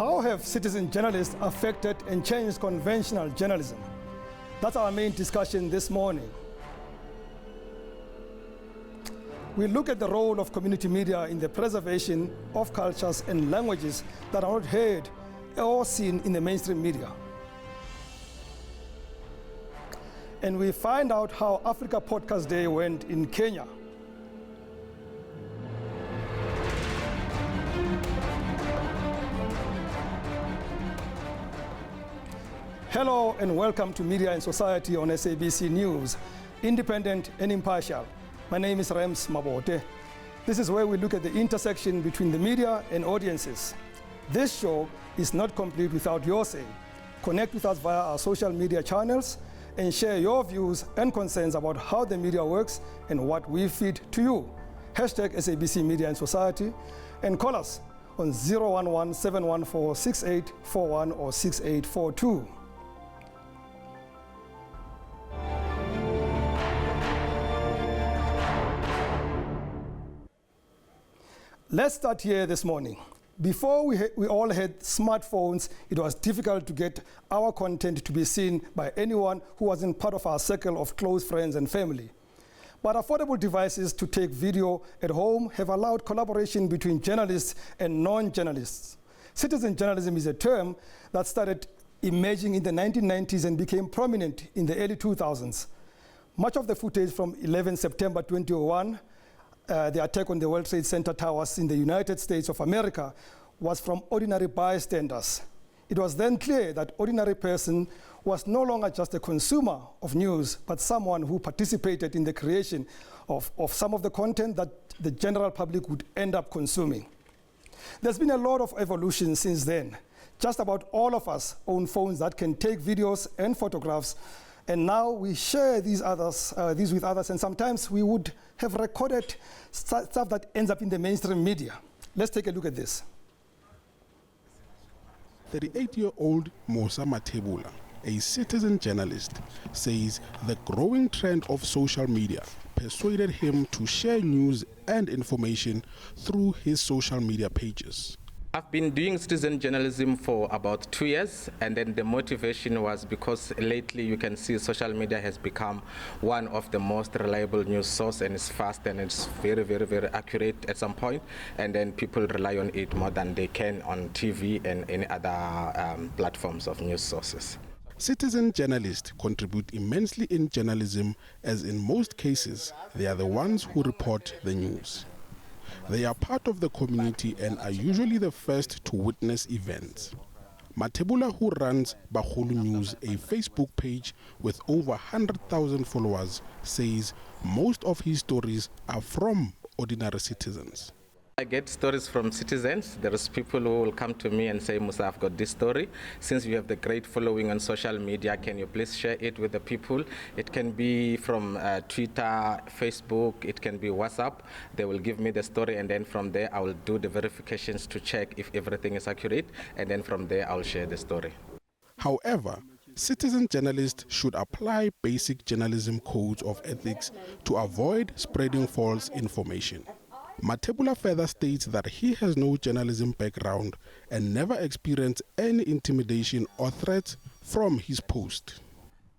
How have citizen journalists affected and changed conventional journalism? That's our main discussion this morning. We look at the role of community media in the preservation of cultures and languages that are not heard or seen in the mainstream media. And we find out how Africa Podcast Day went in Kenya. Hello and welcome to Media and Society on SABC News, independent and impartial. My name is Rems Mabote. This is where we look at the intersection between the media and audiences. This show is not complete without your say. Connect with us via our social media channels and share your views and concerns about how the media works and what we feed to you. Hashtag SABC Media and Society, and call us on 011-714-6841 or 6842. Let's start here this morning. Before we all had smartphones, it was difficult to get our content to be seen by anyone who wasn't part of our circle of close friends and family. But affordable devices to take video at home have allowed collaboration between journalists and non-journalists. Citizen journalism is a term that started emerging in the 1990s and became prominent in the early 2000s. Much of the footage from 11 September 2001, the attack on the World Trade Center towers in the United States of America, was from ordinary bystanders. It was then clear that ordinary person was no longer just a consumer of news, but someone who participated in the creation of some of the content that the general public would end up consuming. There's been a lot of evolution since then. Just about all of us own phones that can take videos and photographs, and now we share these with others, and sometimes we would have recorded stuff that ends up in the mainstream media. Let's take a look at this. 38-year-old Musa Matebula, a citizen journalist, says the growing trend of social media persuaded him to share news and information through his social media pages. I've been doing citizen journalism for about 2 years, and then the motivation was because lately you can see social media has become one of the most reliable news source, and it's fast and it's very, very, very accurate at some point, and then people rely on it more than they can on TV and any other platforms of news sources. Citizen journalists contribute immensely in journalism, as in most cases, they are the ones who report the news. They are part of the community and are usually the first to witness events. Matebula, who runs Bagolo News, a Facebook page with over 100,000 followers, says most of his stories are from ordinary citizens. I get stories from citizens. There is people who will come to me and say, Musa, I've got this story. Since you have the great following on social media, can you please share it with the people? It can be from Twitter, Facebook, it can be WhatsApp. They will give me the story, and then from there I will do the verifications to check if everything is accurate, and then from there I will share the story. However, citizen journalists should apply basic journalism codes of ethics to avoid spreading false information. Matebula further states that he has no journalism background and never experienced any intimidation or threats from his post.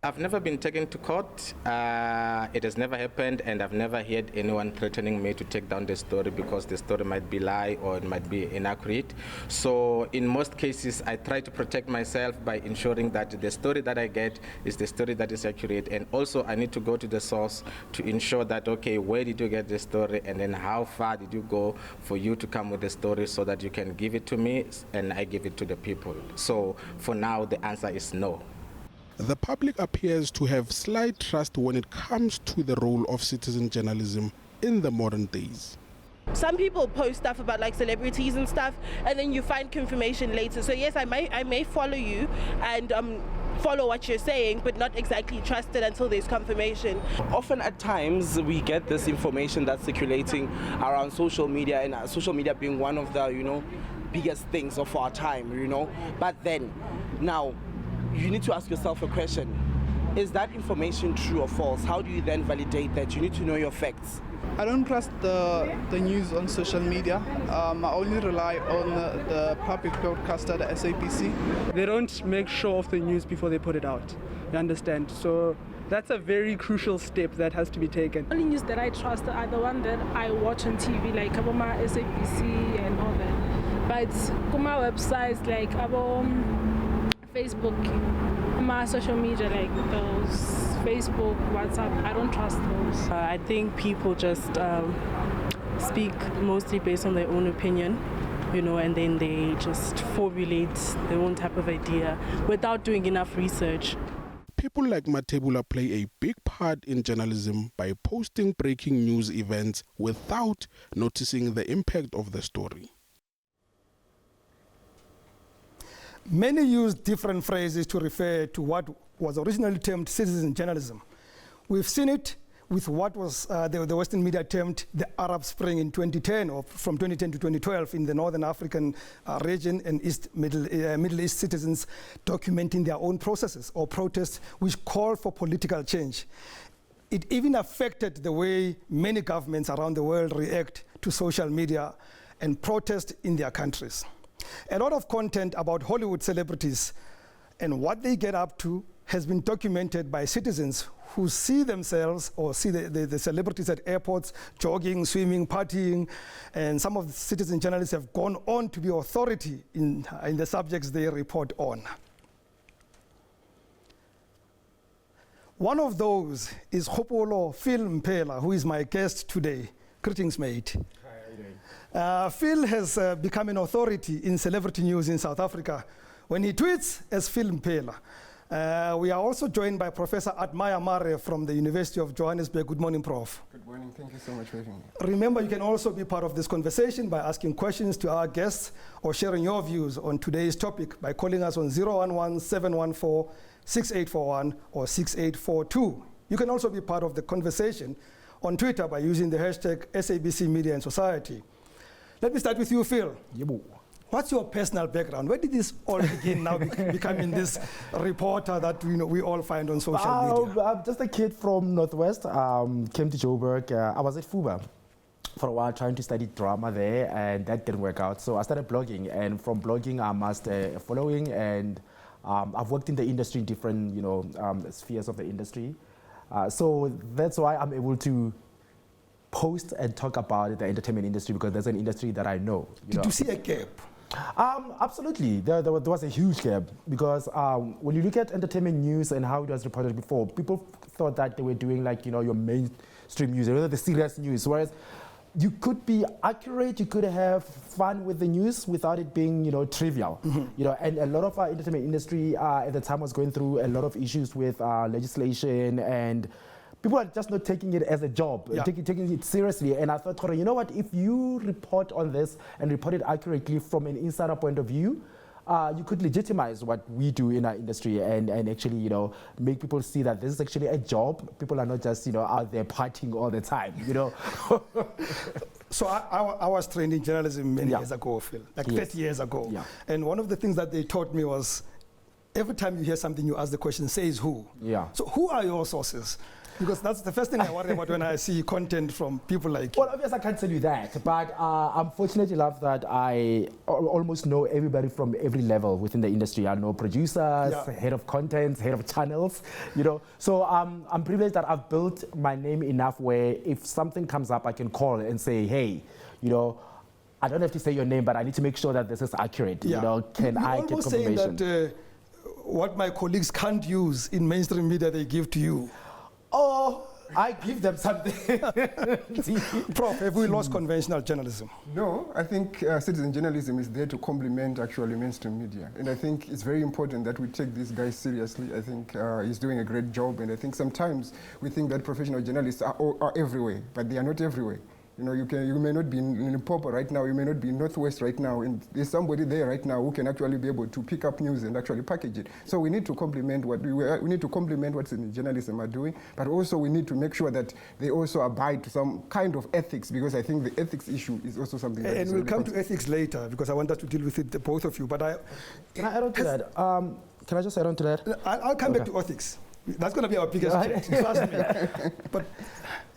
I've never been taken to court. It has never happened, and I've never heard anyone threatening me to take down the story because the story might be lie or it might be inaccurate. So in most cases, I try to protect myself by ensuring that the story that I get is the story that is accurate, and also I need to go to the source to ensure that, okay, where did you get the story, and then how far did you go for you to come with the story so that you can give it to me and I give it to the people. So for now, the answer is no. The public appears to have slight trust when it comes to the role of citizen journalism in the modern days. Some people post stuff about like celebrities and stuff, and then you find confirmation later. So yes, I may follow you and follow what you're saying, but not exactly trust it until there's confirmation. Often at times we get this information that's circulating around social media, and social media being one of the biggest things of our time, But then now you need to ask yourself a question. Is that information true or false? How do you then validate that? You need to know your facts. I don't trust the news on social media. I only rely on the public broadcaster, the SABC. They don't make sure of the news before they put it out. You understand? So that's a very crucial step that has to be taken. Only news that I trust are the one that I watch on TV, like Aboma, SABC and all that. But Kuma websites like Facebook, my social media like those, Facebook, WhatsApp, I don't trust those. I think people just speak mostly based on their own opinion, you know, and then they just formulate their own type of idea without doing enough research. People like Matebula play a big part in journalism by posting breaking news events without noticing the impact of the story. Many use different phrases to refer to what was originally termed citizen journalism. We've seen it with what was the Western media termed the Arab Spring in 2010, or from 2010 to 2012 in the Northern African region, and Middle East citizens documenting their own processes or protests which call for political change. It even affected the way many governments around the world react to social media and protest in their countries. A lot of content about Hollywood celebrities and what they get up to has been documented by citizens who see themselves or see the celebrities at airports jogging, swimming, partying, and some of the citizen journalists have gone on to be authority in the subjects they report on. One of those is Hopolo Phil Mpela, who is my guest today. Greetings, mate. Hi, how are you doing? Phil has become an authority in celebrity news in South Africa when he tweets as Phil Mpela. We are also joined by Professor Atmaya Mare from the University of Johannesburg. Good morning, Prof. Good morning. Thank you so much for having me. Remember, you can also be part of this conversation by asking questions to our guests or sharing your views on today's topic by calling us on 011-714-6841 or 6842. You can also be part of the conversation on Twitter by using the hashtag SABC Media and Society. Let me start with you, Phil. Yebo. What's your personal background? Where did this all begin now, becoming this reporter that we all find on social media? I'm just a kid from Northwest, came to Joburg. I was at FUBA for a while trying to study drama there, and that didn't work out. So I started blogging, and from blogging I amassed a following, and I've worked in the industry, different spheres of the industry. So that's why I'm able to post and talk about the entertainment industry, because there's an industry that I know. Did you see a gap? Absolutely. There was a huge gap, because when you look at entertainment news and how it was reported before, people thought that they were doing your mainstream news, the serious news, whereas you could be accurate, you could have fun with the news without it being trivial. Mm-hmm. And a lot of our entertainment industry at the time was going through a lot of issues with legislation, and people are just not taking it as a job, taking it seriously. And I thought, you know what, if you report on this and report it accurately from an insider point of view, you could legitimize what we do in our industry and actually, make people see that this is actually a job. People are not just, out there partying all the time, So I was trained in journalism many years ago, Phil, 30 years ago. Yeah. And one of the things that they taught me was, every time you hear something, you ask the question, says who? Yeah. So who are your sources? Because that's the first thing I worry about when I see content from people like you. Well, obviously I can't tell you that, but I'm fortunate enough that I almost know everybody from every level within the industry. I know producers, head of content, head of channels, So I'm privileged that I've built my name enough where if something comes up, I can call and say, hey, I don't have to say your name, but I need to make sure that this is accurate. Can I get confirmation? Saying that what my colleagues can't use in mainstream media, they give to you. Oh, I give them something. Prof, have we lost conventional journalism? No, I think citizen journalism is there to complement actually mainstream media. And I think it's very important that we take this guy seriously. I think he's doing a great job. And I think sometimes we think that professional journalists are everywhere, but they are not everywhere. You may not be in Limpopo right now, you may not be in Northwest right now, and there's somebody there right now who can actually be able to pick up news and actually package it. So we need to complement what citizen journalism are doing, but also we need to make sure that they also abide to some kind of ethics, because I think the ethics issue is also something that and we'll come to ethics later, because I want us to deal with it, both of you. But can I add on to that? Can I just add on to that? I'll come back to ethics. That's going to be our biggest challenge, trust me. But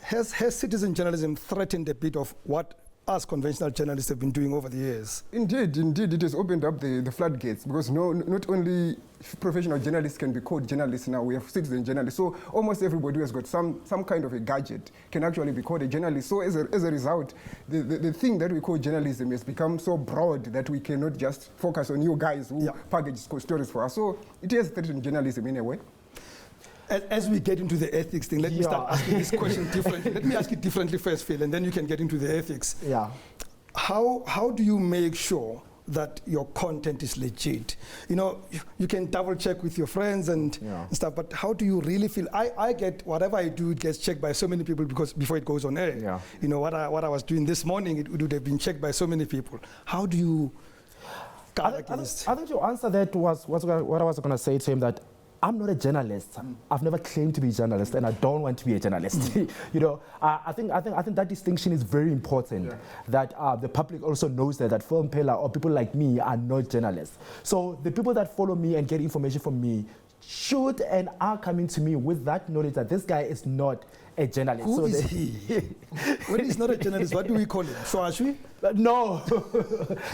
has citizen journalism threatened a bit of what us conventional journalists have been doing over the years? Indeed, it has opened up the floodgates, because not only professional journalists can be called journalists now, we have citizen journalists. So almost everybody who has got some kind of a gadget can actually be called a journalist. So as a result, the thing that we call journalism has become so broad that we cannot just focus on you guys who package stories for us. So it has threatened journalism in a way. As we get into the ethics thing, let me start asking this question differently. Let me ask it differently first, Phil, and then you can get into the ethics. Yeah. How do you make sure that your content is legit? You know, you can double check with your friends and stuff, but how do you really feel? I get whatever I do, it gets checked by so many people because before it goes on air. Yeah. You know, what I was doing this morning, it would have been checked by so many people. How do you guard against? I think your answer that was what I was going to say to him, that I'm not a journalist. I've never claimed to be a journalist, and I don't want to be a journalist. You know, I think that distinction is very important. That the public also knows that Phil Mpela or people like me are not journalists. So the people that follow me and get information from me should and are coming to me with that knowledge that this guy is not a journalist. Who is he? When he's not a journalist, what do we call him? Soashwi? No.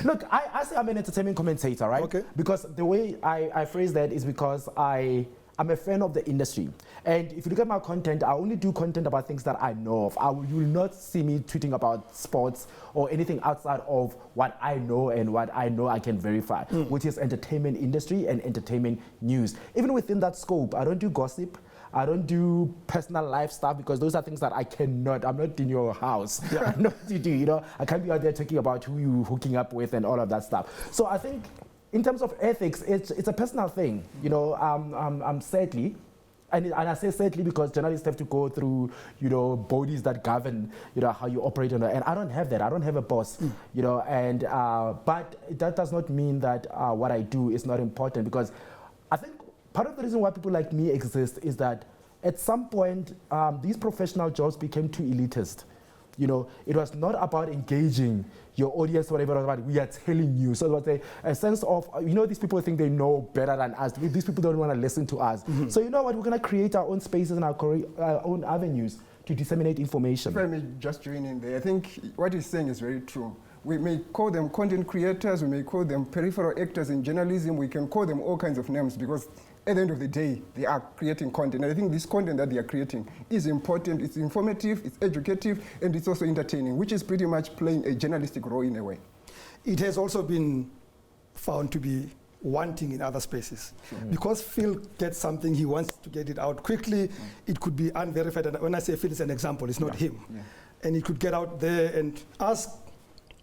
Look, I say I'm an entertainment commentator, right? Okay. Because the way I phrase that is because I'm a fan of the industry. And if you look at my content, I only do content about things that I know of. You will not see me tweeting about sports or anything outside of what I know and what I know I can verify, which is entertainment industry and entertainment news. Even within that scope, I don't do gossip. I don't do personal life stuff because those are things that I cannot. I'm not in your house. I know what you do, you know. I can't be out there talking about who you hooking up with and all of that stuff. So I think in terms of ethics, it's a personal thing, you know. I'm sadly, and I say sadly because journalists have to go through, you know, bodies that govern, you know, how you operate on it. And I don't have that. I don't have a boss, you know. And but that does not mean that what I do is not important, because I think part of the reason why people like me exist is that at some point, these professional jobs became too elitist. You know, it was not about engaging your audience or whatever, it was about we are telling you. So it was a sense of, you know, these people think they know better than us. These people don't want to listen to us. So you know what, we're going to create our own spaces and our own avenues to disseminate information. If I may just join in there, I think what he's saying is very true. We may call them content creators, we may call them peripheral actors in journalism, we can call them all kinds of names, because at the end of the day, they are creating content. And I think this content that they are creating is important, it's informative, it's educative, and it's also entertaining, which is pretty much playing a journalistic role in a way. It has also been found to be wanting in other spaces. Because Phil gets something, he wants to get it out quickly, it could be unverified. And when I say Phil, it's an example, it's not him. And it could get out there and ask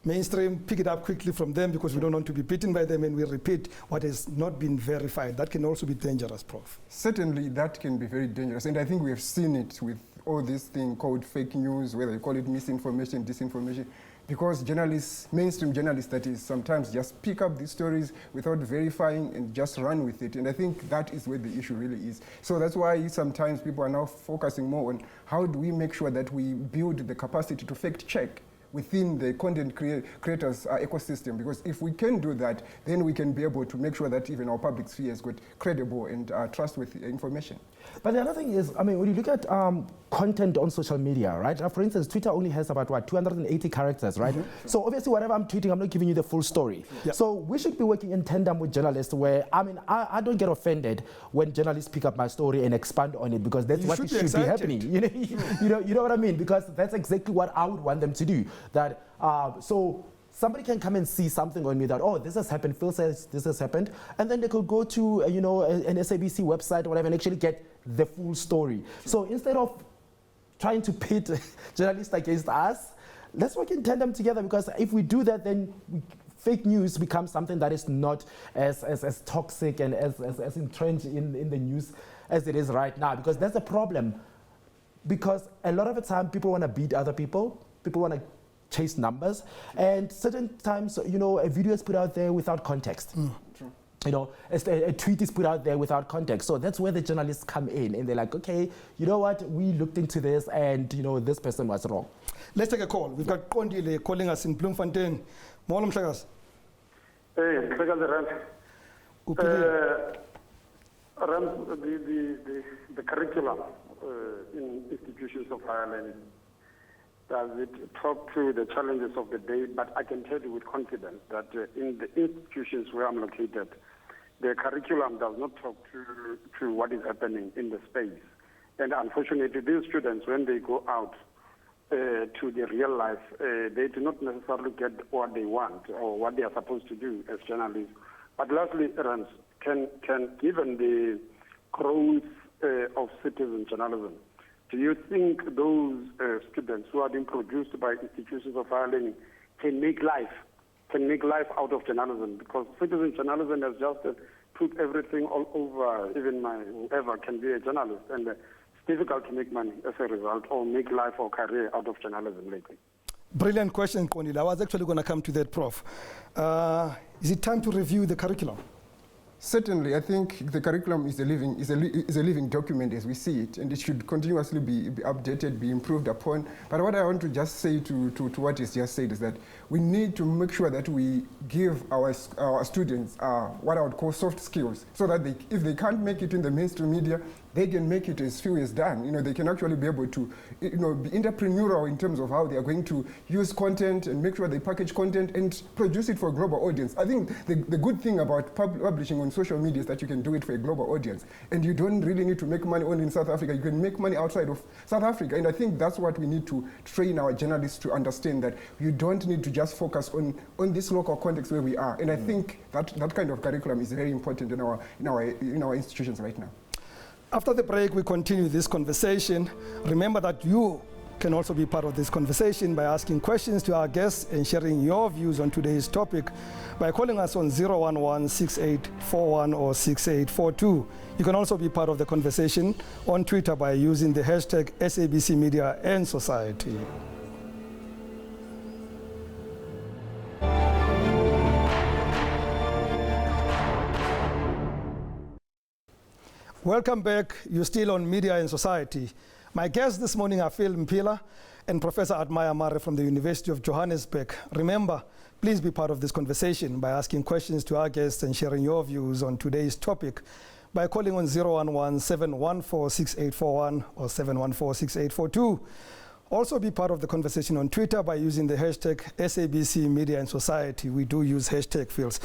mainstream, pick it up quickly from them because we don't want to be beaten by them, and we repeat what has not been verified. That can also be dangerous, Prof. Certainly, that can be very dangerous. And I think we have seen it with all this thing called fake news, whether you call it misinformation, disinformation, because journalists, mainstream journalists that is, sometimes just pick up these stories without verifying and just run with it. And I think that is where the issue really is. So that's why sometimes people are now focusing more on how do we make sure that we build the capacity to fact check within the content creators ecosystem, because if we can do that, then we can be able to make sure that even our public sphere has got credible and trustworthy information. But the other thing is, I mean, when you look at content on social media, right? For instance, Twitter only has about, 280 characters, right? So obviously, whatever I'm tweeting, I'm not giving you the full story. So we should be working in tandem with journalists where, I mean, I don't get offended when journalists pick up my story and expand on it, because that's what it should be happening. You know what I mean? Because that's exactly what I would want them to do. That, so somebody can come and see something on me that, oh, this has happened, Phil says this has happened, and then they could go to, you know, an SABC website or whatever and actually get the full story. So instead of trying to pit journalists against us, let's work in tandem together, because if we do that, then fake news becomes something that is not as toxic and as entrenched in the news as it is right now, because that's a problem. Because a lot of the time, people want to beat other people want to chase numbers, and certain times, you know, a video is put out there without context. You know, a tweet is put out there without context. So that's where the journalists come in, and they're like, okay, you know what, we looked into this, and, you know, this person was wrong. Let's take a call. We've got Kondile calling us in Bloemfontein. Molom Shagas. Hey, The curriculum in institutions of higher learning, does it talk to the challenges of the day? But I can tell you with confidence that in the institutions where I'm located, the curriculum does not talk to what is happening in the space. And unfortunately, these students, when they go out to the real life, they do not necessarily get what they want or what they are supposed to do as journalists. But lastly, Rans, can given the growth of citizen journalism, do you think those students who are being produced by institutions of higher learning can make life out of journalism? Because citizen journalism has just put everything all over. Even whoever can be a journalist, and it's difficult to make money as a result or make life or career out of journalism lately. Brilliant question, Konile. I was actually going to come to that, Prof. Is it time to review the curriculum? Certainly, I think the curriculum is a living document as we see it, and it should continuously be updated, be improved upon. But what I want to just say to what is just said is that we need to make sure that we give our students what I would call soft skills, so that if they can't make it in the mainstream media, they can make it as few as done. You know, they can actually be able to, be entrepreneurial in terms of how they are going to use content and make sure they package content and produce it for a global audience. I think the good thing about publishing on social media is that you can do it for a global audience, and you don't really need to make money only in South Africa. You can make money outside of South Africa, and I think that's what we need to train our journalists to understand, that you don't need to just focus on this local context where we are. And I think that kind of curriculum is very important in our institutions right now. After the break, we continue this conversation. Remember that you can also be part of this conversation by asking questions to our guests and sharing your views on today's topic by calling us on 011-6841 or 6842. You can also be part of the conversation on Twitter by using the hashtag SABC Media and Society. Welcome back. You're still on Media and Society. My guests this morning are Phil Mpila and Professor Admaya Mare from the University of Johannesburg. Remember, please be part of this conversation by asking questions to our guests and sharing your views on today's topic by calling on 011-714-6841 or 714-6842. Also be part of the conversation on Twitter by using the hashtag SABC Media and Society. We do use hashtag, Phils.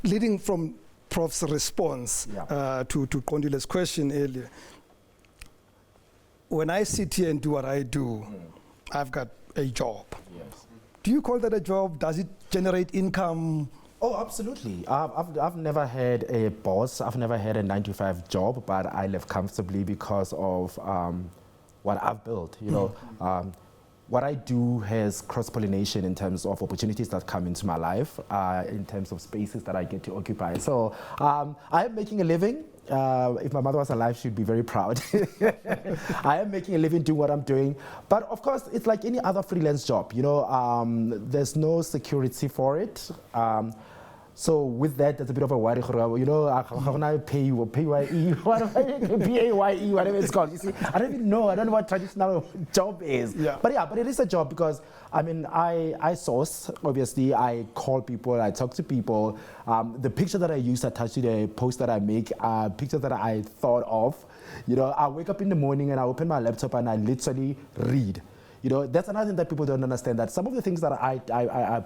Leading from Prof's response to Kondile's question earlier. When I sit here and do what I do, I've got a job. Yes. Do you call that a job? Does it generate income? Oh, absolutely. I've never had a boss. I've never had a 9-to-5 job, but I live comfortably because of what I've built. You know, what I do has cross-pollination in terms of opportunities that come into my life, in terms of spaces that I get to occupy. So I am making a living. If my mother was alive, she'd be very proud. I am making a living doing what I'm doing. But of course, it's like any other freelance job. You know, there's no security for it. So with that, there's a bit of a worry. You know, how can I pay you or PAYE, whatever it's called. You see, I don't even know. I don't know what traditional job is. Yeah. But it is a job because, I mean, I source, obviously. I call people, I talk to people. The picture that I use attached to the post that I make are pictures that I thought of. You know, I wake up in the morning and I open my laptop and I literally read. You know, that's another thing that people don't understand, that some of the things that I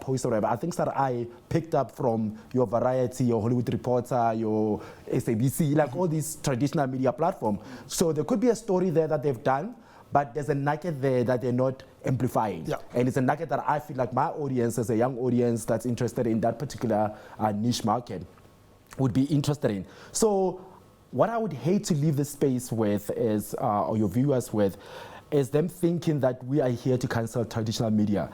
post or whatever are things that I picked up from your Variety, your Hollywood Reporter, your SABC, like all these traditional media platforms. So there could be a story there that they've done, but there's a nugget there that they're not amplifying. Yeah. And it's a nugget that I feel like my audience, as a young audience that's interested in that particular niche market, would be interested in. So what I would hate to leave this space with is, or your viewers with, is them thinking that we are here to cancel traditional media.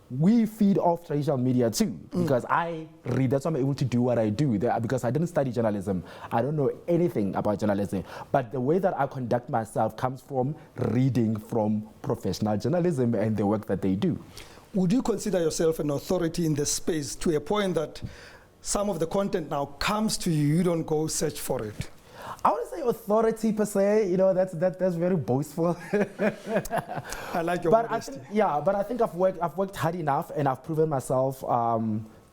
We feed off traditional media too, because I read, that's why I'm able to do what I do, because I didn't study journalism. I don't know anything about journalism, but the way that I conduct myself comes from reading from professional journalism and the work that they do. Would you consider yourself an authority in this space to a point that some of the content now comes to you, you don't go search for it? I wouldn't say authority per se, you know, that's very boastful. I like your but modesty. but I think I've worked hard enough and I've proven myself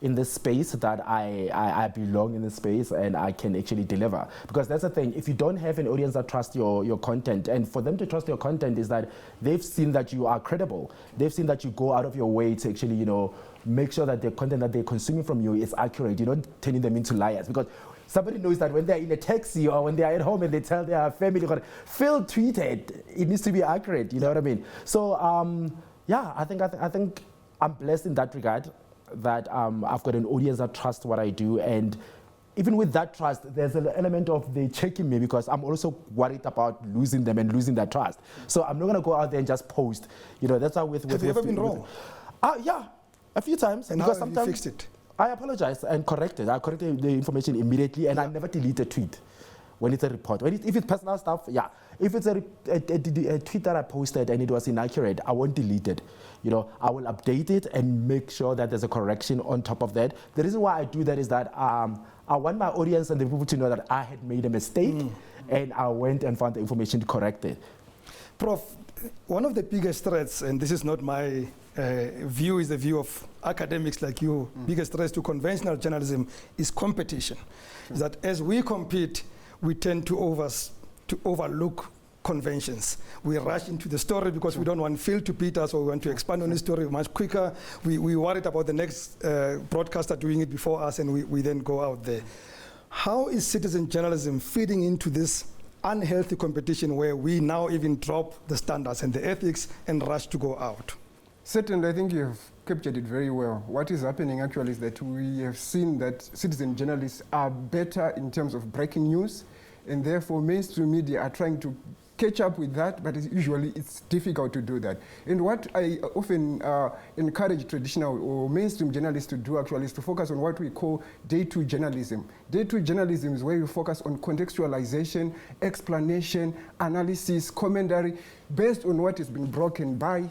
in this space that I belong in this space and I can actually deliver. Because that's the thing, if you don't have an audience that trusts your content, and for them to trust your content is that they've seen that you are credible. They've seen that you go out of your way to actually, you know, make sure that the content that they're consuming from you is accurate. You're not turning them into liars. Because somebody knows that when they're in a taxi or when they're at home and they tell their family, Phil tweeted, it needs to be accurate, you know what I mean? So, yeah, I think I'm blessed in that regard, that I've got an audience that trusts what I do, and even with that trust, there's an element of they checking me because I'm also worried about losing them and losing that trust. So I'm not going to go out there and just post. You know, that's how with Have you ever been wrong? Yeah, a few times. And because how have sometimes you fixed it? I apologized and corrected. I corrected the information immediately, and I never delete a tweet when it's a report. If it's personal stuff, yeah. If it's a tweet that I posted and it was inaccurate, I won't delete it. You know, I will update it and make sure that there's a correction on top of that. The reason why I do that is that I want my audience and the people to know that I had made a mistake and I went and found the information to correct it. Prof, one of the biggest threats, and this is not my view, is the view of academics like you, biggest threats to conventional journalism is competition. Is that as we compete, we tend to overlook conventions. We rush into the story because we don't want Phil to beat us, or we want to expand on the story much quicker. We worried about the next broadcaster doing it before us, and we then go out there. How is citizen journalism feeding into this unhealthy competition where we now even drop the standards and the ethics and rush to go out? Certainly, I think you have captured it very well. What is happening actually is that we have seen that citizen journalists are better in terms of breaking news, and therefore mainstream media are trying to catch up with that, but usually it's difficult to do that. And what I often encourage traditional or mainstream journalists to do actually is to focus on what we call day-to journalism. Day-to journalism is where you focus on contextualization, explanation, analysis, commentary, based on what has been broken by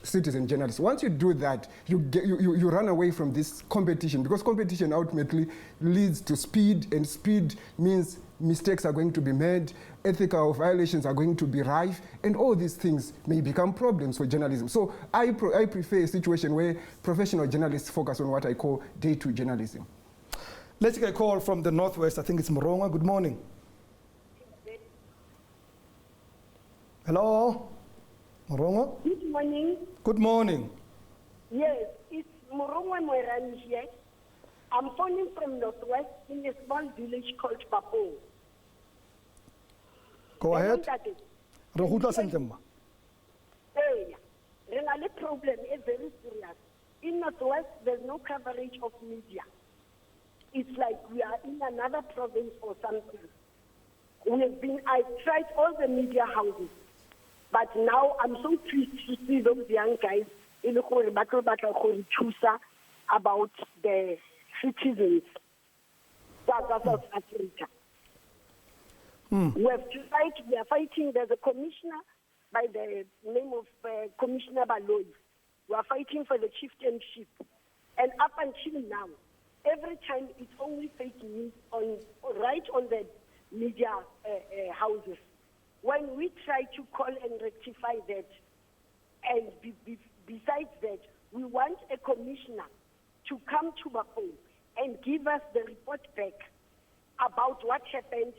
citizen journalists. Once you do that, you run away from this competition, because competition ultimately leads to speed, and speed means mistakes are going to be made, ethical violations are going to be rife, and all these things may become problems for journalism. So I prefer a situation where professional journalists focus on what I call day-to journalism. Let's get a call from the Northwest. I think it's Moronga. Good morning. Hello? Moronga? Good morning. Good morning. Yes, it's Moronga Moerani here. I'm phoning from Northwest in a small village called Papo. Go ahead. Rohutla Sentemba. Hey, the problem is very serious. In Northwest, there's no coverage of media. It's like we are in another province or something. I tried all the media houses. But now I'm so pleased to see those young guys in the about the citizens of South Africa. We are fighting. There's a commissioner by the name of Commissioner Baloyi. We are fighting for the chieftainship. And up until now, every time it's only fake news right on the media houses. When we try to call and rectify that, and besides that, we want a commissioner to come to Bafo and give us the report back about what happened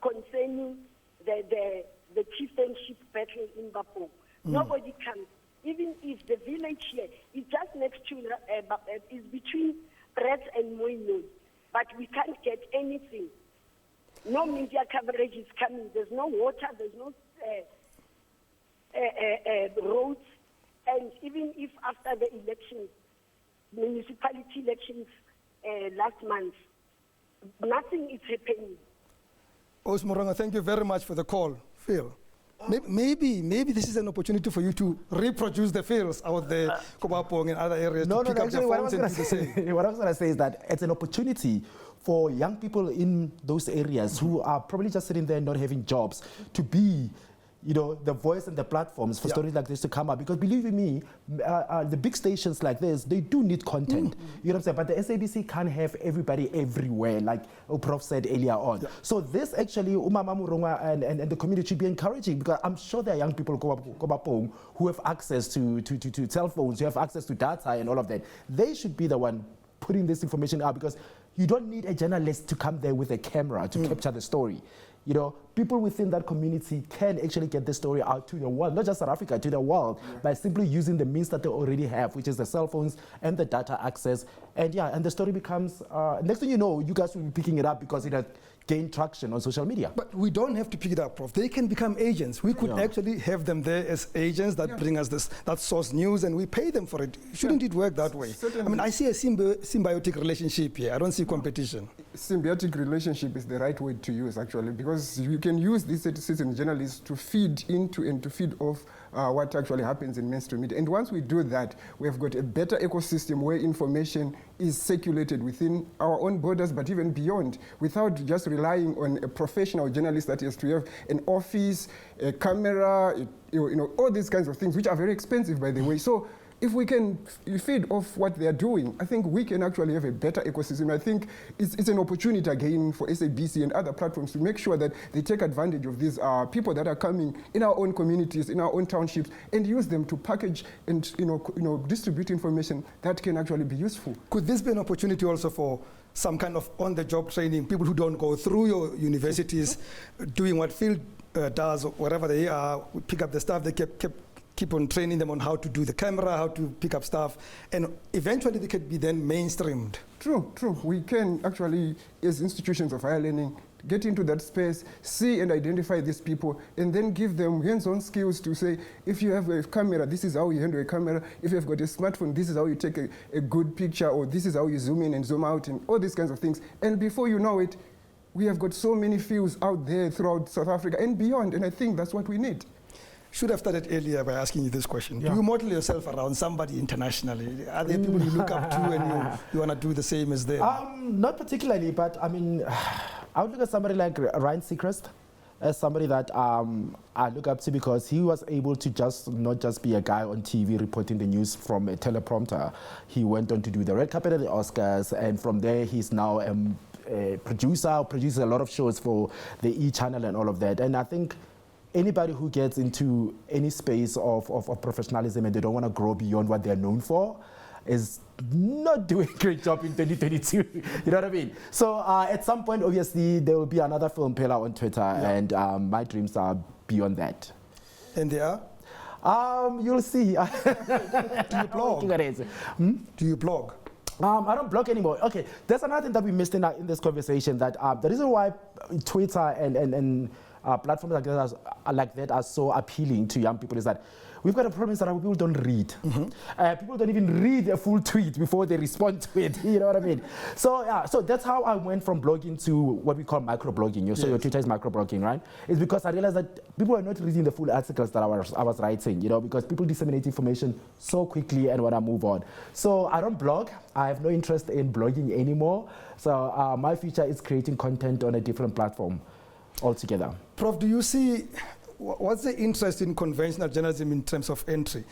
concerning the chieftainship battle in Bafo. Nobody comes. Even if the village here is just next to, is between Brett and Moino, but we can't get anything. No media coverage is coming. There's no water. There's no roads. And even if after the elections, municipality elections last month, nothing is happening. Osmoronga, thank you very much for the call. Phil, maybe this is an opportunity for you to reproduce the Phils out there, Kobapong and other areas to pick up their phones and do the same. What I was going to say is that it's an opportunity for young people in those areas who are probably just sitting there not having jobs to be you know, the voice and the platforms for stories like this to come up. Because believe me, the big stations like this, they do need content. You know what I'm saying? But the SABC can't have everybody everywhere, like Prof said earlier on. So this actually, Umama Murunga and the community should be encouraging, because I'm sure there are young people who have access to cell phones, who have access to data and all of that. They should be the one putting this information out, because you don't need a journalist to come there with a camera to capture the story. You know, people within that community can actually get the story out to the world, not just South Africa, to the world, by simply using the means that they already have, which is the cell phones and the data access. And and the story becomes, next thing you know, you guys will be picking it up because it has gained traction on social media. But we don't have to pick it up, Prof. They can become agents. We could actually have them there as agents that bring us that source news, and we pay them for it. Shouldn't it work that way? Certainly. I mean, I see a symbiotic relationship here. I don't see competition. Symbiotic relationship is the right word to use, actually, because you can use these citizen journalists to feed into and to feed off what actually happens in mainstream media. And once we do that, we have got a better ecosystem where information is circulated within our own borders, but even beyond, without just relying on a professional journalist that has to have an office, a camera, you know, all these kinds of things, which are very expensive, by the way. So if we can feed off what they are doing, I think we can actually have a better ecosystem. I think it's an opportunity again for SABC and other platforms to make sure that they take advantage of these people that are coming in our own communities, in our own townships, and use them to package and distribute information that can actually be useful. Could this be an opportunity also for some kind of on-the-job training, people who don't go through your universities, doing what field does, or wherever they are, pick up the stuff they keep on training them on how to do the camera, how to pick up stuff, and eventually they could be then mainstreamed. True. We can actually, as institutions of higher learning, get into that space, see and identify these people, and then give them hands-on skills to say, if you have a camera, this is how you handle a camera. If you've got a smartphone, this is how you take a good picture, or this is how you zoom in and zoom out, and all these kinds of things. And before you know it, we have got so many fields out there throughout South Africa and beyond, and I think that's what we need. Should have started earlier by asking you this question. Do you model yourself around somebody internationally? Are there people you look up to and you want to do the same as them? Not particularly, but I mean, I would look at somebody like Ryan Seacrest as somebody that I look up to, because he was able to not just be a guy on TV reporting the news from a teleprompter. He went on to do the red carpet at the Oscars, and from there he's now a producer, produces a lot of shows for the E! Channel and all of that. And I think anybody who gets into any space of professionalism and they don't want to grow beyond what they're known for is not doing a great job in 2022. You know what I mean? So at some point, obviously, there will be another film pillar on Twitter, and my dreams are beyond that. And they are? You'll see. Do you blog? Do you blog? I don't blog anymore. Okay, there's another thing that we missed in this conversation, that the reason why Twitter and platforms like that are so appealing to young people is that we've got a problem that people don't read. People don't even read a full tweet before they respond to it. You know what I mean? So so that's how I went from blogging to what we call microblogging. So your Twitter is microblogging, right? It's because I realized that people are not reading the full articles that I was writing, you know, because people disseminate information so quickly and want to move on. So I don't blog. I have no interest in blogging anymore. So my future is creating content on a different platform altogether. Prof, do you see, what's the interest in conventional journalism in terms of entry?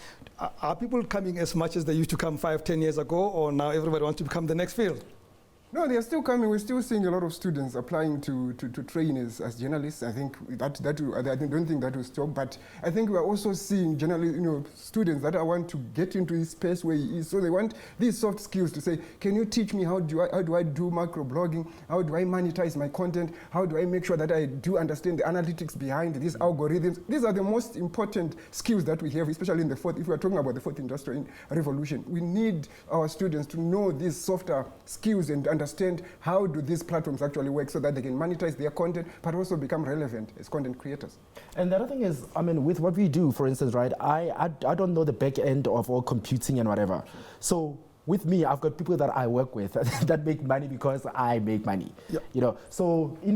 Are people coming as much as they used to come 5-10 years ago, or now everybody wants to become the next field? No, they are still coming. We're still seeing a lot of students applying to train as journalists. I think I don't think that will stop. But I think we're also seeing students that want to get into this space where he is. So they want these soft skills to say, can you teach me how do I do macro-blogging? How do I monetize my content? How do I make sure that I do understand the analytics behind these algorithms? These are the most important skills that we have, especially in if we're talking about the fourth industrial revolution. We need our students to know these softer skills and understand how do these platforms actually work so that they can monetize their content, but also become relevant as content creators. And the other thing is, I mean, with what we do, for instance, right, I don't know the back end of all computing and whatever. So with me, I've got people that I work with that make money because I make money. Yep. You know, so in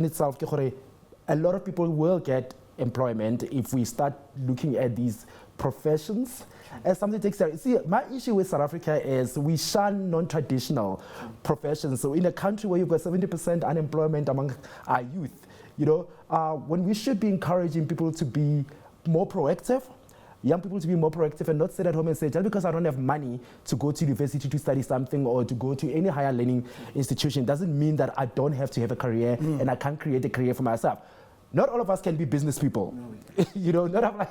itself, a lot of people will get employment if we start looking at these professions as something takes care. See, my issue with South Africa is we shun non-traditional professions. So in a country where you've got 70% unemployment among our youth, You know, when we should be encouraging people to be more proactive, young people to be more proactive and not sit at home and say, just because I don't have money to go to university to study something or to go to any higher learning institution doesn't mean that I don't have to have a career and I can't create a career for myself. Not all of us can be business people. You know, not all,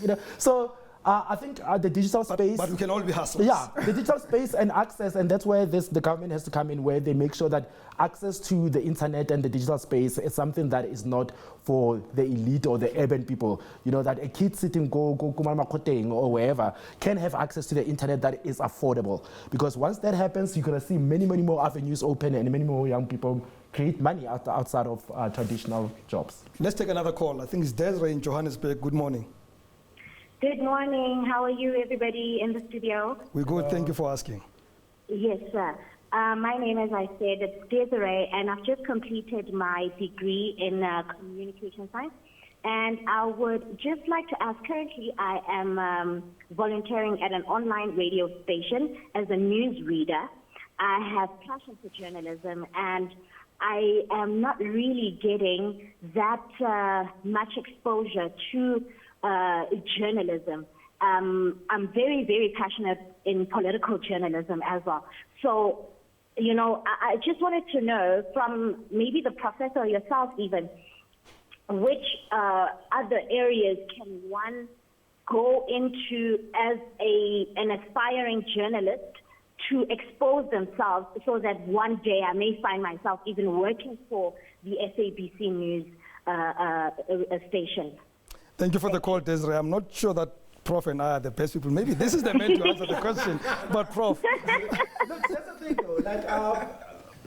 you know. So I think the digital space... But we can all be hustlers. Yeah, the digital space and access, and that's where the government has to come in, where they make sure that access to the internet and the digital space is something that is not for the elite or the urban people. You know, that a kid sitting go Kumarmakoteng or wherever can have access to the internet that is affordable. Because once that happens, you're going to see many, many more avenues open and many more young people create money outside of traditional jobs. Let's take another call. I think it's Desiree in Johannesburg. Good morning. Good morning. How are you, everybody in the studio? We're good. Thank you for asking. Yes, sir. My name, as I said, is Desiree, and I've just completed my degree in communication science. And I would just like to ask, currently I am volunteering at an online radio station as a news reader. I have passion for journalism, and I am not really getting that much exposure to journalism. I'm very, very passionate in political journalism as well. So, you know, I just wanted to know from maybe the professor or yourself even, which other areas can one go into as an aspiring journalist to expose themselves so that one day I may find myself even working for the SABC News station. Thank you for the call, Desiree. I'm not sure that Prof and I are the best people. Maybe this is the man to answer the question, but Prof. Look, that's the thing though, like,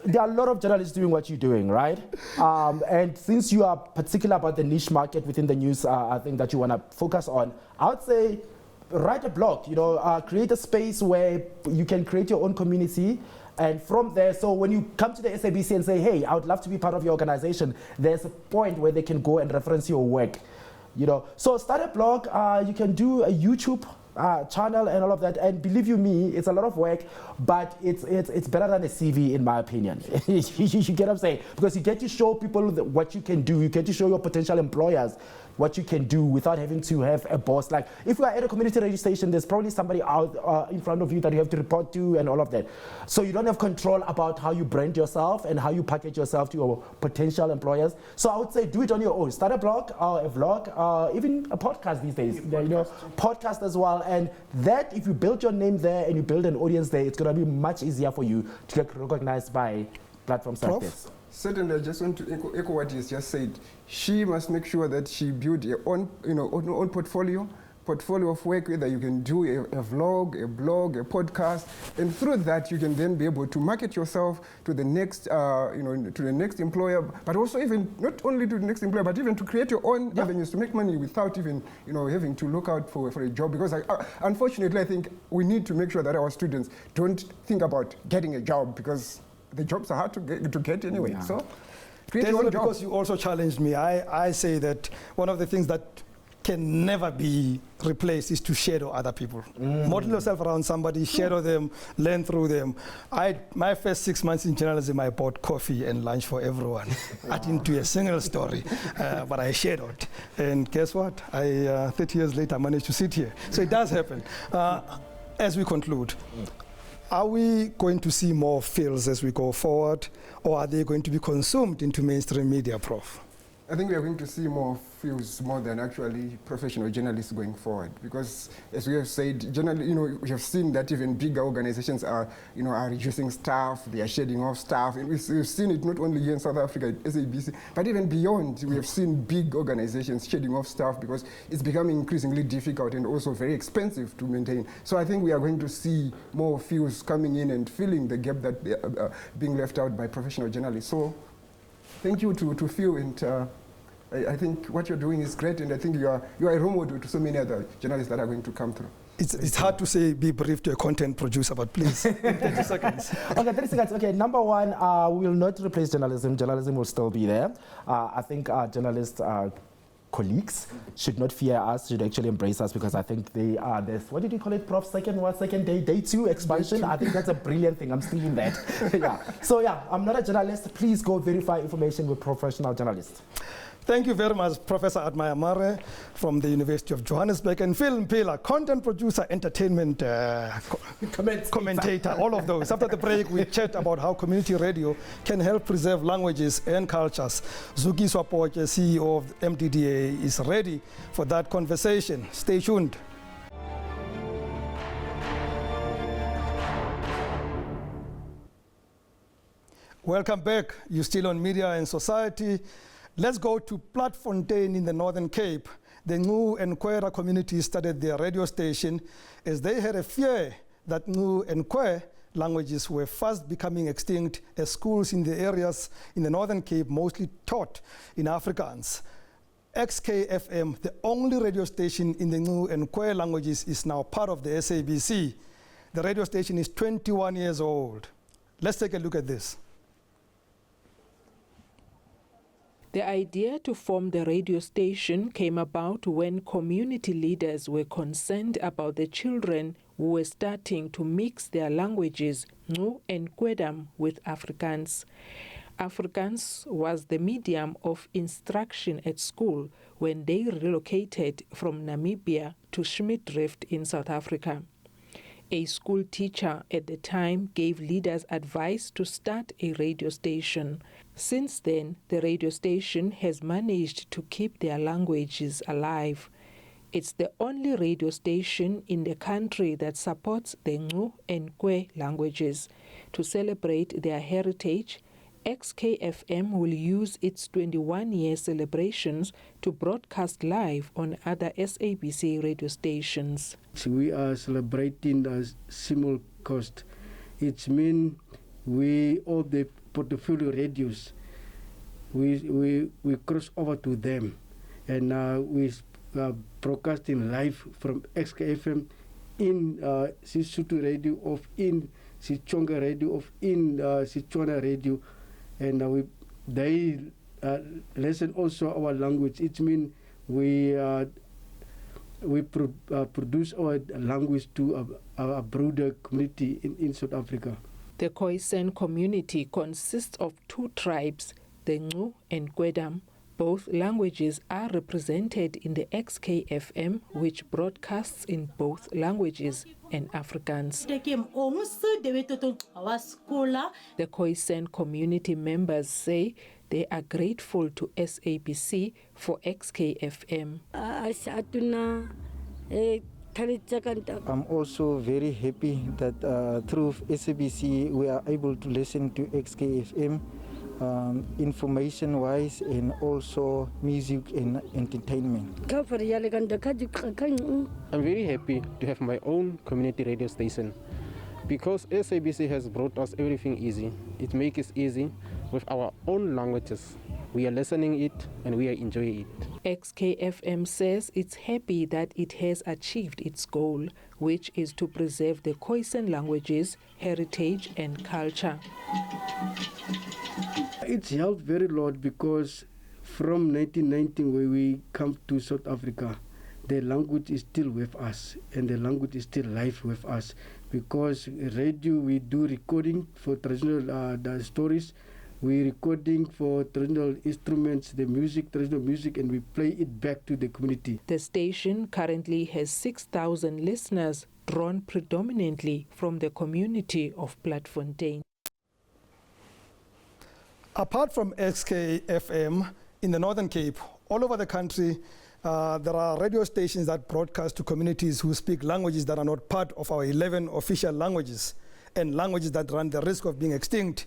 there are a lot of journalists doing what you're doing, right? And since you are particular about the niche market within the news, I think that you want to focus on, I would say write a blog, you know, create a space where you can create your own community. And from there, so when you come to the SABC and say, hey, I would love to be part of your organization, there's a point where they can go and reference your work. You know, so start a blog, you can do a YouTube channel and all of that, and believe you me, it's a lot of work, but it's better than a CV in my opinion. You get what I'm saying? Because you get to show people what you can do, you get to show your potential employers what you can do without having to have a boss. Like if you are at a community radio station, there's probably somebody out in front of you that you have to report to and all of that. So you don't have control about how you brand yourself and how you package yourself to your potential employers. So I would say do it on your own. Start a blog, a vlog, even a podcast these days. You know, podcast as well. And that, if you build your name there and you build an audience there, it's going to be much easier for you to get recognized by platforms like this. Certainly, I just want to echo what he's just said. She must make sure that she builds her own, own portfolio of work, whether you can do a vlog, a blog, a podcast, and through that you can then be able to market yourself to the next, to the next employer, but also even not only to the next employer, but even to create your own avenues to make money without even, having to look out for a job. Because unfortunately, I think we need to make sure that our students don't think about getting a job, because the jobs are hard to get anyway. Yeah. So, because you also challenged me, I say that one of the things that can never be replaced is to shadow other people. Model yourself around somebody, shadow them, learn through them. My first 6 months in journalism, I bought coffee and lunch for everyone. I didn't do a single story, but I shadowed. And guess what? 30 years later, I managed to sit here. So it does happen. As we conclude, are we going to see more fields as we go forward, or are they going to be consumed into mainstream media, Prof? I think we are going to see more fields more than actually professional journalists going forward, because as we have said, generally, we have seen that even bigger organizations are reducing staff, they are shedding off staff, and we've seen it not only here in South Africa at SABC, but even beyond. We have seen big organizations shedding off staff because it's becoming increasingly difficult and also very expensive to maintain. So I think we are going to see more fields coming in and filling the gap that being left out by professional journalists. So thank you to Phil, and I think what you're doing is great, and I think you are a role model to so many other journalists that are going to come through. It's hard to say be brief to a content producer, but please, in 30 seconds. Okay, 30 seconds. Okay, number one, we will not replace journalism. Journalism will still be there. I think journalists colleagues should not fear us, should actually embrace us, because I think they are this, what did you call it, Prof? Second day two expansion? I think that's a brilliant thing. I'm stealing that. Yeah. So yeah, I'm not a journalist. Please go verify information with professional journalists. Thank you very much, Professor Admaya Mare from the University of Johannesburg, and Phil Mpila, content producer, entertainment commentator, all of those. After the break, we chat about how community radio can help preserve languages and cultures. Zuki Swapoche, CEO of MDDA, is ready for that conversation. Stay tuned. Welcome back. You're still on Media and Society. Let's go to Platfontein in the Northern Cape. The Ngu and Kwera community started their radio station as they had a fear that Ngu and Kwe languages were fast becoming extinct, as schools in the areas in the Northern Cape mostly taught in Afrikaans. XKFM, the only radio station in the Ngu and Kwe languages, is now part of the SABC. The radio station is 21 years old. Let's take a look at this. The idea to form the radio station came about when community leaders were concerned about the children who were starting to mix their languages, Ngu and Kwedam, with Afrikaans. Afrikaans was the medium of instruction at school when they relocated from Namibia to Schmidrift in South Africa. A school teacher at the time gave leaders advice to start a radio station. Since then, the radio station has managed to keep their languages alive. It's the only radio station in the country that supports the Ngu and Kwe languages. To celebrate their heritage, XKFM will use its 21-year celebrations to broadcast live on other SABC radio stations. We are celebrating the simulcast. It means we, all the portfolio radios, we cross over to them, and we broadcasting live from XKFM in Sisutu radio, of in Sichonga radio, of in Sichwana radio, and they listen also our language. It means we produce our language to a broader community in South Africa. The Khoisan community consists of two tribes, the Ngu and Kwedam. Both languages are represented in the XKFM, which broadcasts in both languages and Afrikaans. The Khoisan community members say they are grateful to SABC for XKFM. I'm also very happy that through SABC we are able to listen to XKFM information-wise and also music and entertainment. I'm very happy to have my own community radio station because SABC has brought us everything easy. It makes it easy with our own languages. We are listening it and we are enjoying it. XKFM says it's happy that it has achieved its goal, which is to preserve the Khoisan languages, heritage and culture. It's helped very lot because from 1990 when we come to South Africa, the language is still with us and the language is still live with us, because radio we do recording for traditional stories. We're recording for traditional instruments, the music, traditional music, and we play it back to the community. The station currently has 6,000 listeners, drawn predominantly from the community of Platfontein. Apart from XKFM in the Northern Cape, all over the country, there are radio stations that broadcast to communities who speak languages that are not part of our 11 official languages, and languages that run the risk of being extinct,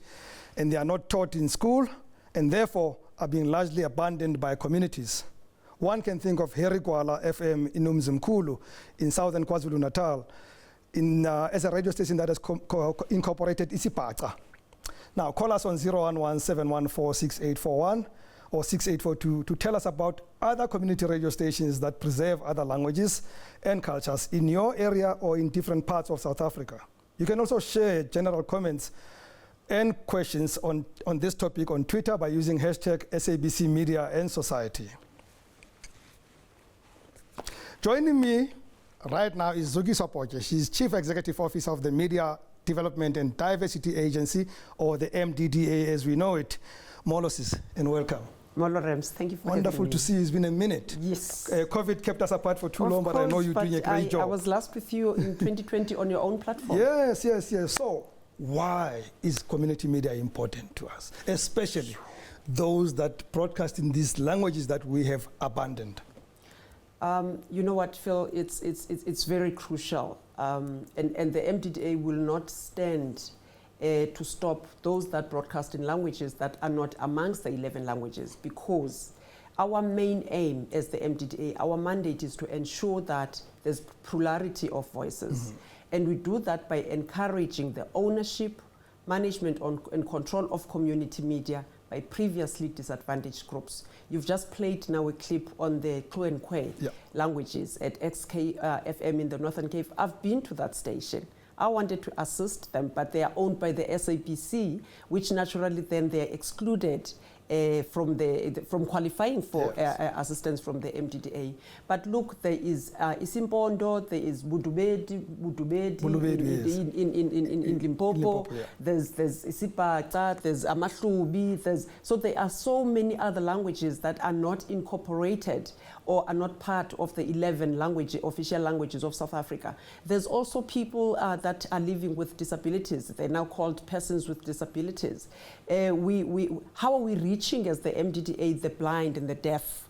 and they are not taught in school, and therefore are being largely abandoned by communities. One can think of Herikwala FM in Umzimkulu in southern KwaZulu-Natal as a radio station that has incorporated isiPaca. Now, call us on 011-714-6841 or 6842 to tell us about other community radio stations that preserve other languages and cultures in your area or in different parts of South Africa. You can also share general comments and questions on this topic on Twitter by using hashtag SABC Media and Society. Joining me right now is Zugi Sopoche. She's Chief Executive Officer of the Media Development and Diversity Agency, or the MDDA as we know it. Molosis, and welcome. Molo Rems, thank you for Wonderful having me. to see you. It's been a minute. Yes. COVID kept us apart for too Of long, but I know course, you're doing a but great job. I was last with you in 2020 on your own platform. Yes, yes, yes. So why is community media important to us, especially those that broadcast in these languages that we have abandoned? You know what, Phil, it's very crucial. And the MDDA will not stand to stop those that broadcast in languages that are not amongst the 11 languages, because our main aim as the MDDA, our mandate is to ensure that there's plurality of voices. And we do that by encouraging the ownership, management and control of community media by previously disadvantaged groups. You've just played now a clip on the Klu and Kwe languages at XK FM in the Northern Cape. I've been to that station. I wanted to assist them, but they are owned by the SABC, which naturally then they're excluded from qualifying for assistance from the MDDA. But look, there is Isimpondo, there is Budubedi in Limpopo, there's Isipata, there's Amahlubi, so there are so many other languages that are not incorporated or are not part of the 11 official languages of South Africa. There's also people that are living with disabilities. They're now called persons with disabilities. How are we reaching as the MDDA the blind and the deaf?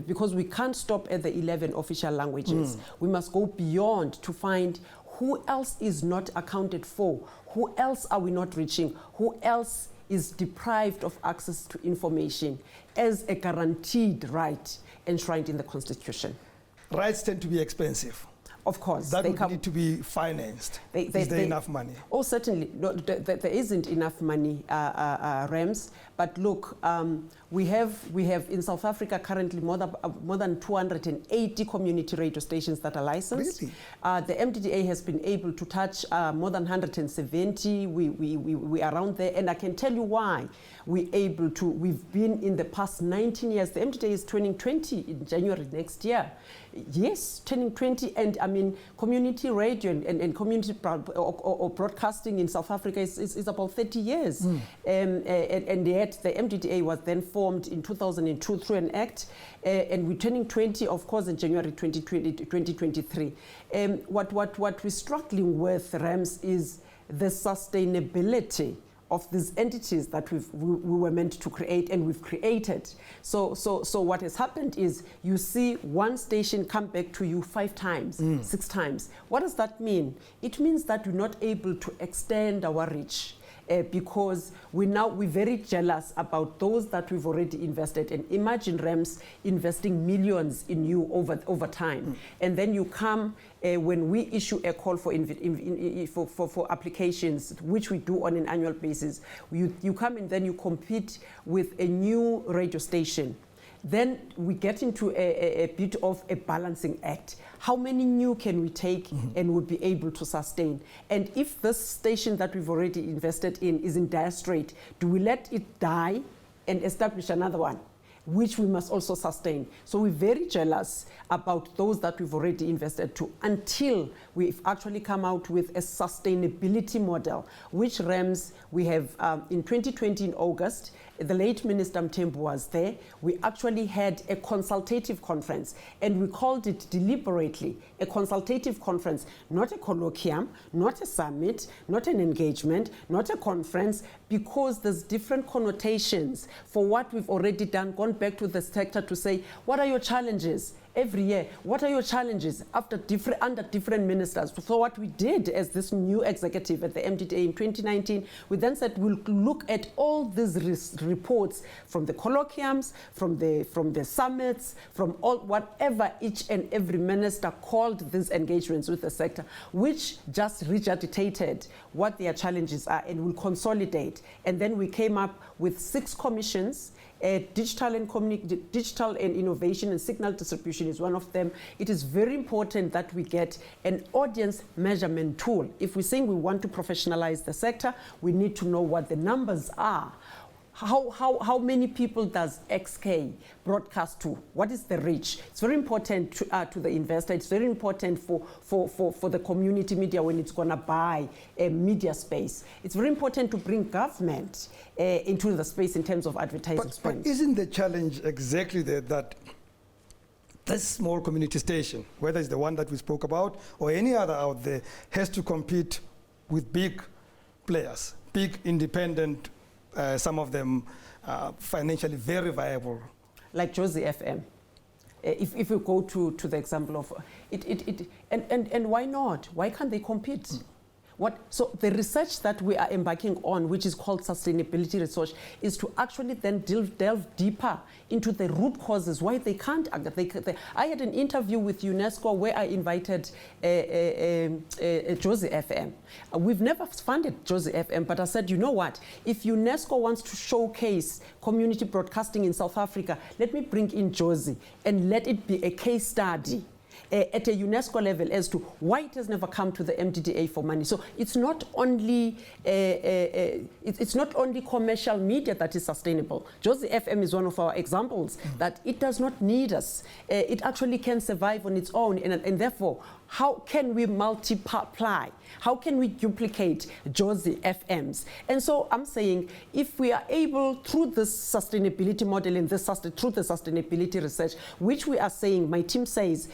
Because we can't stop at the 11 official languages. We must go beyond to find who else is not accounted for, who else are we not reaching, who else is deprived of access to information as a guaranteed right enshrined in the Constitution. Rights tend to be expensive. Of course. That would need to be financed. Is there enough money? Oh, certainly. No, there isn't enough money, Rams. But look, we have in South Africa currently more than 280 community radio stations that are licensed. Really? The MDDA has been able to touch more than 170. We are around there, and I can tell you why we're able to. We've been in the past 19 years. The MDDA is turning 20 in January next year. Yes, turning 20, and I mean, community radio and community or broadcasting in South Africa is about 30 years. And yet the MDDA was then formed in 2002 through an act, and we're turning 20, of course, in January 2023. What we're struggling with, Rams, is the sustainability of these entities that we were meant to create and we've created. So what has happened is you see one station come back to you 5 times, 6 times. What does that mean? It means that we're not able to extend our reach. Because we're very jealous about those that we've already invested in. Imagine Rams investing millions in you over time. And then you come, when we issue a call for applications, which we do on an annual basis, you come and then you compete with a new radio station. Then we get into a bit of a balancing act. How many new can we take and would be able to sustain? And if this station that we've already invested in is in dire strait, do we let it die and establish another one, which we must also sustain? So we're very jealous about those that we've already invested to until we've actually come out with a sustainability model, which Rams we have in 2020 in August. The late Minister Mthembu was there. We actually had a consultative conference, and we called it deliberately a consultative conference, not a colloquium, not a summit, not an engagement, not a conference, because there's different connotations for what we've already done, gone back to the sector to say, what are your challenges? Every year, what are your challenges under different ministers? So what we did as this new executive at the MDDA in 2019, we then said we'll look at all these reports from the colloquiums, from the summits, from all whatever each and every minister called these engagements with the sector, which just regurgitated what their challenges are, and will consolidate. And then we came up with 6 commissions. Digital and innovation and signal distribution is one of them. It is very important that we get an audience measurement tool. If we're saying we want to professionalize the sector, we need to know what the numbers are. how many people does XK broadcast to? What is the reach? It's very important to the investor. It's very important for the community media when it's going to buy a media space. It's very important to bring government into the space in terms of advertising spend. But isn't the challenge exactly that this small community station, whether it's the one that we spoke about or any other out there, has to compete with big players, big independent, some of them financially very viable? Like Josie FM. If you go to the example of and why not? Why can't they compete? So the research that we are embarking on, which is called sustainability research, is to actually then delve deeper into the root causes why they can't. I had an interview with UNESCO where I invited Josie FM. We've never funded Josie FM, but I said, you know what? If UNESCO wants to showcase community broadcasting in South Africa, let me bring in Josie and let it be a case study at a UNESCO level as to why it has never come to the MDDA for money. So it's not only it's not only commercial media that is sustainable. Josie FM is one of our examples that it does not need us. It actually can survive on its own, and therefore, how can we multiply? How can we duplicate Josie FMs? And so I'm saying, if we are able, through this sustainability model and through the sustainability research, which we are saying, my team says,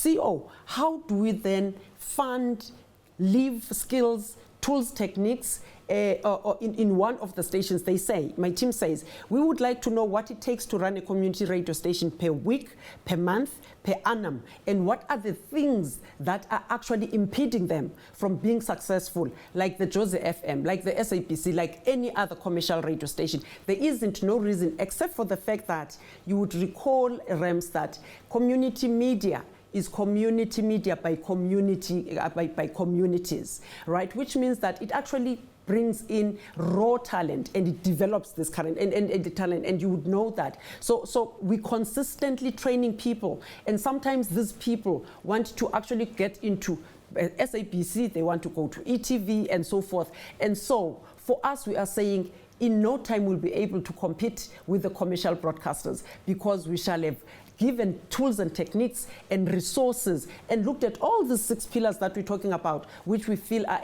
CO, how do we then fund, live skills, tools, techniques, or in one of the stations? They say, my team says, we would like to know what it takes to run a community radio station per week, per month, per annum, and what are the things that are actually impeding them from being successful, like the Josie FM, like the SABC, like any other commercial radio station. There isn't no reason, except for the fact that you would recall, Rams, that community media is community media by community, by communities, right? Which means that it actually brings in raw talent and it develops this current and the talent, and you would know that. So we consistently training people, and sometimes these people want to actually get into SABC, they want to go to ETV and so forth. And so for us, we are saying in no time we'll be able to compete with the commercial broadcasters, because we shall have given tools and techniques and resources and looked at all the 6 pillars that we're talking about, which we feel are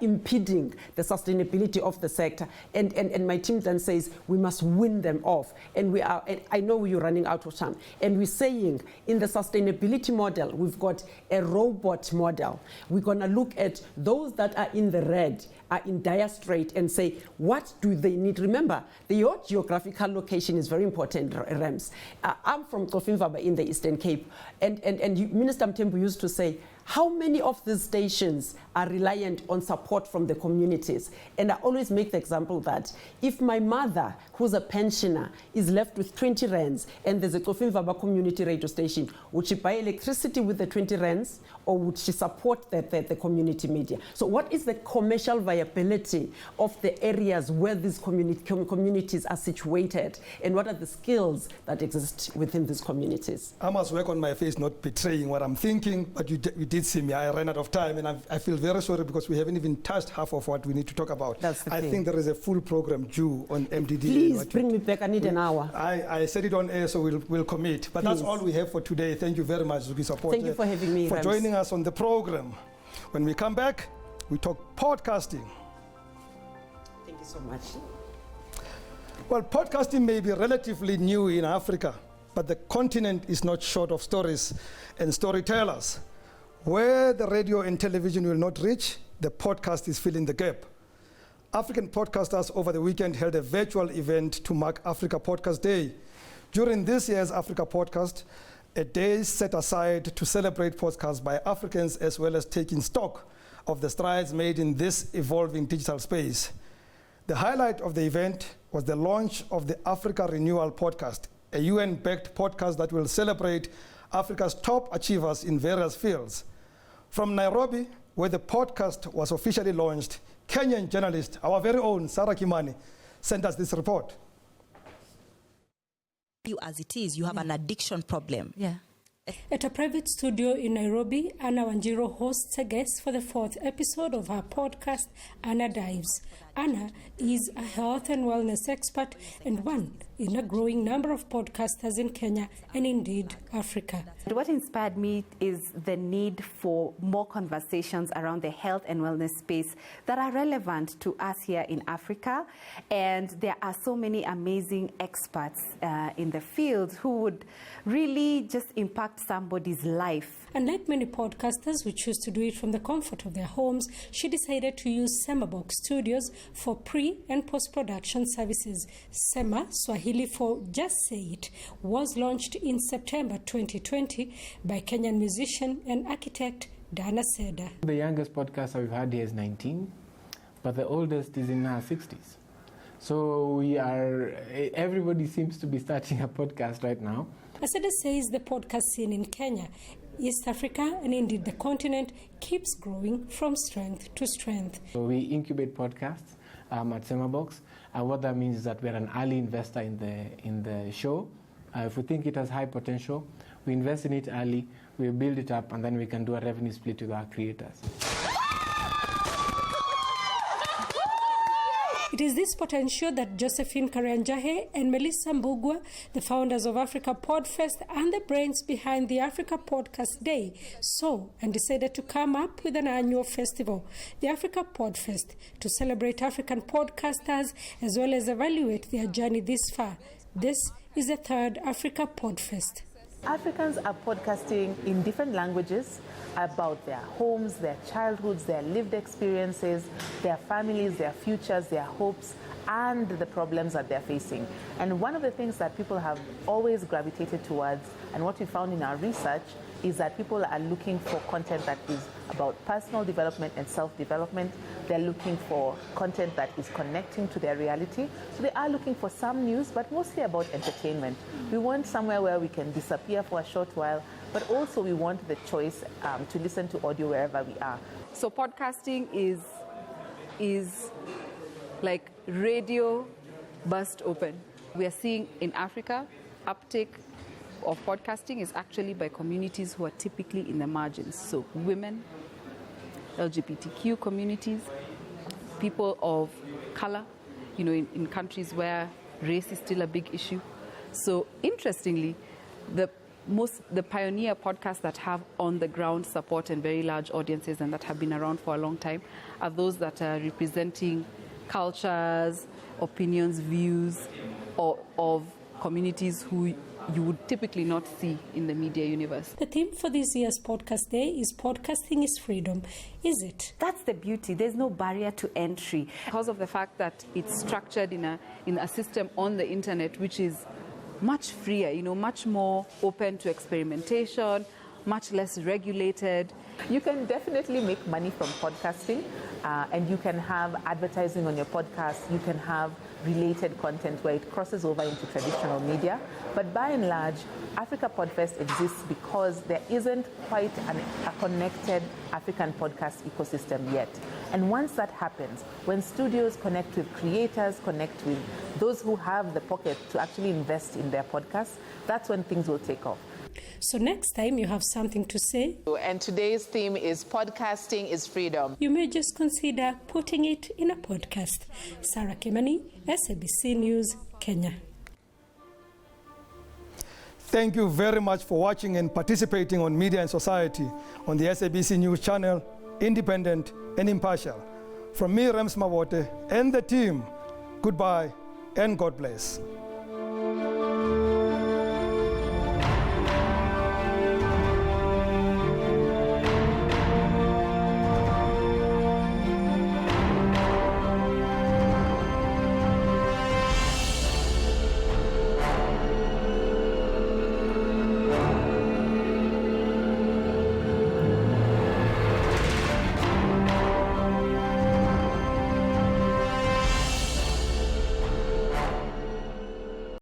impeding the sustainability of the sector. And my team then says we must win them off. And we are, and I know you're running out of time. And we're saying in the sustainability model, we've got a robot model. We're going to look at those that are in the red, are in dire strait, and say, what do they need? Remember, your geographical location is very important, Rams. I'm from Kofinvaba in the Eastern Cape, and Minister Mthembu used to say, how many of these stations are reliant on support from the communities? And I always make the example that if my mother, who's a pensioner, is left with 20 rands and there's a Kofinvaba community radio station, would she buy electricity with the 20 rands, or would she support the community media? So what is the commercial viability of the areas where these communities are situated, and what are the skills that exist within these communities? I must work on my face not betraying what I'm thinking, but you did see me. I ran out of time, and I feel very sorry because we haven't even touched half of what we need to talk about. That's the thing. I think there is a full program due on MDD. Please bring me back. I need an hour. I said it on air, so we'll commit. But That's all we have for today. Thank you very much, Zuki Support. Thank you for having me, for joining us on the program. When we come back, we talk podcasting. Thank you so much. Well, podcasting may be relatively new in Africa, but the continent is not short of stories and storytellers. Where the radio and television will not reach, the podcast is filling the gap. African podcasters over the weekend held a virtual event to mark Africa Podcast Day. During this year's Africa Podcast, a day set aside to celebrate podcasts by Africans, as well as taking stock of the strides made in this evolving digital space. The highlight of the event was the launch of the Africa Renewal Podcast, a UN-backed podcast that will celebrate Africa's top achievers in various fields. From Nairobi, where the podcast was officially launched, Kenyan journalist, our very own Sarah Kimani, sent us this report. You as it is, you have an addiction problem. Yeah. At a private studio in Nairobi, Anna Wanjiru hosts a guest for the 4th episode of her podcast, Anna Dives. Anna is a health and wellness expert and one in a growing number of podcasters in Kenya and indeed Africa. What inspired me is the need for more conversations around the health and wellness space that are relevant to us here in Africa. And there are so many amazing experts in the field who would really just impact somebody's life. Unlike many podcasters who choose to do it from the comfort of their homes, she decided to use SEMAbox Studios for pre- and post-production services. SEMA, Swahili for Just Say It, was launched in September 2020 by Kenyan musician and architect Dana Seda. The youngest podcaster we've had here is 19, but the oldest is in her 60s. So everybody seems to be starting a podcast right now. Aseda says the podcast scene in Kenya, East Africa, and indeed the continent keeps growing from strength to strength. So we incubate podcasts at SEMAbox, and what that means is that we're an early investor in the show. If we think it has high potential, we invest in it early, we build it up, and then we can do a revenue split with our creators. It is this potential that Josephine Karianjahe and Melissa Mbugua, the founders of Africa Podfest and the brains behind the Africa Podcast Day, saw and decided to come up with an annual festival, the Africa Podfest, to celebrate African podcasters as well as evaluate their journey this far. This is the third Africa Podfest. Africans are podcasting in different languages about their homes, their childhoods, their lived experiences, their families, their futures, their hopes, and the problems that they're facing. And one of the things that people have always gravitated towards, and what we found in our research, is that people are looking for content that is about personal development and self-development. They're looking for content that is connecting to their reality. So they are looking for some news, but mostly about entertainment. We want somewhere where we can disappear for a short while, but also we want the choice to listen to audio wherever we are. So podcasting is like radio burst open. We are seeing in Africa uptake of podcasting is actually by communities who are typically in the margins. So women, LGBTQ communities, people of color, in countries where race is still a big issue. So interestingly, the pioneer podcasts that have on the ground support and very large audiences and that have been around for a long time are those that are representing cultures, opinions, views of communities who you would typically not see in the media universe. The theme for this year's Podcast Day is Podcasting is Freedom. Is it? That's the beauty. There's no barrier to entry. Because of the fact that it's structured in a system on the internet which is much freer, much more open to experimentation, much less regulated. You can definitely make money from podcasting, and you can have advertising on your podcast. You can have related content where it crosses over into traditional media. But by and large, Africa Podfest exists because there isn't quite a connected African podcast ecosystem yet. And once that happens, when studios connect with creators, connect with those who have the pocket to actually invest in their podcasts, that's when things will take off. So next time you have something to say, and today's theme is Podcasting is Freedom, you may just consider putting it in a podcast. Sarah Kimani, SABC News, Kenya. Thank you very much for watching and participating on Media and Society on the SABC News channel, independent and impartial. From me, Rems Mawote, and the team, goodbye and God bless.